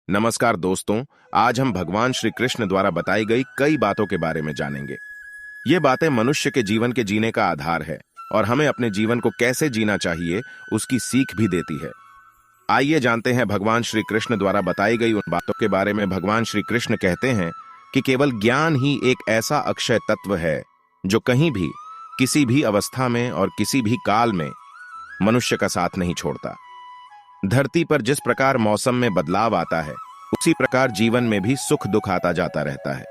नमस्कार दोस्तों, आज हम भगवान श्री कृष्ण द्वारा बताई गई कई बातों के बारे में जानेंगे। ये बातें मनुष्य के जीवन के जीने का आधार है और हमें अपने जीवन को कैसे जीना चाहिए उसकी सीख भी देती है। आइए जानते हैं भगवान श्री कृष्ण द्वारा बताई गई उन बातों के बारे में। भगवान श्री कृष्ण कहते हैं कि केवल ज्ञान ही एक ऐसा अक्षय तत्व है जो कहीं भी, किसी भी अवस्था में और किसी भी काल में मनुष्य का साथ नहीं छोड़ता। धरती पर जिस प्रकार मौसम में बदलाव आता है, उसी प्रकार जीवन में भी सुख दुख आता जाता रहता है।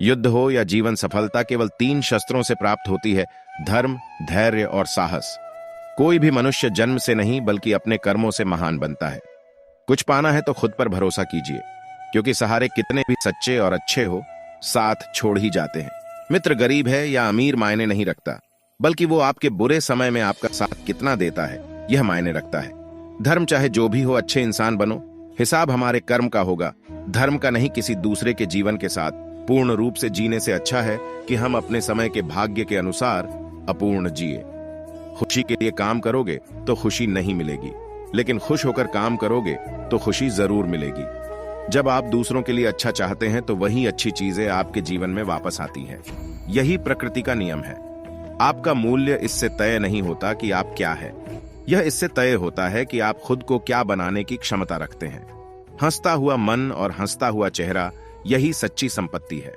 युद्ध हो या जीवन सफलता केवल 3 शस्त्रों से प्राप्त होती है: धर्म, धैर्य और साहस। कोई भी मनुष्य जन्म से नहीं बल्कि अपने कर्मों से महान बनता है। कुछ पाना है तो खुद पर भरोसा कीजिए, क्योंकि सहारे कितने भी सच्चे और अच्छे हो, साथ छोड़ ही जाते हैं। मित्र गरीब है या अमीर मायने नहीं रखता, बल्कि वो आपके बुरे समय में आपका साथ कितना देता है यह मायने रखता है। धर्म चाहे जो भी हो, अच्छे इंसान बनो। हिसाब हमारे कर्म का होगा, धर्म का नहीं। किसी दूसरे के जीवन के साथ पूर्ण रूप से जीने से अच्छा है कि हम अपने समय के भाग्य के अनुसार अपूर्ण जिए। खुशी के लिए काम करोगे तो खुशी नहीं मिलेगी, लेकिन खुश होकर काम करोगे तो खुशी जरूर मिलेगी। जब आप दूसरों के लिए अच्छा चाहते हैं तो वही अच्छी चीजें आपके जीवन में वापस आती हैं। यही प्रकृति का नियम है। आपका मूल्य इससे तय नहीं होता कि आप क्या है, यह इससे तय होता है कि आप खुद को क्या बनाने की क्षमता रखते हैं। हंसता हुआ मन और हंसता हुआ चेहरा, यही सच्ची संपत्ति है।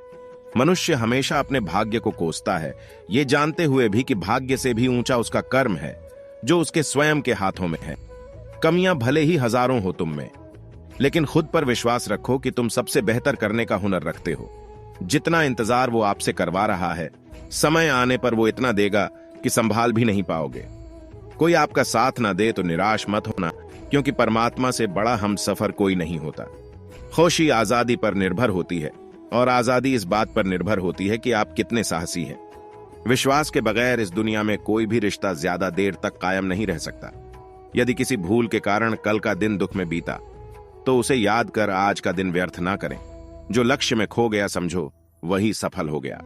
मनुष्य हमेशा अपने भाग्य को कोसता है, ये जानते हुए भी कि भाग्य से भी ऊंचा उसका कर्म है, जो उसके स्वयं के हाथों में है। कमियां भले ही हजारों हो तुम में, लेकिन खुद पर विश्वास रखो कि तुम सबसे बेहतर करने का हुनर रखते हो। जितना इंतजार वो आपसे करवा रहा है, समय आने पर वो इतना देगा कि संभाल भी नहीं पाओगे। कोई आपका साथ ना दे तो निराश मत होना, क्योंकि परमात्मा से बड़ा हम सफर कोई नहीं होता। खुशी आजादी पर निर्भर होती है, और आजादी इस बात पर निर्भर होती है कि आप कितने साहसी हैं। विश्वास के बगैर इस दुनिया में कोई भी रिश्ता ज्यादा देर तक कायम नहीं रह सकता। यदि किसी भूल के कारण कल का दिन दुख में बीता, तो उसे याद कर आज का दिन व्यर्थ ना करें। जो लक्ष्य में खो गया समझो वही सफल हो गया।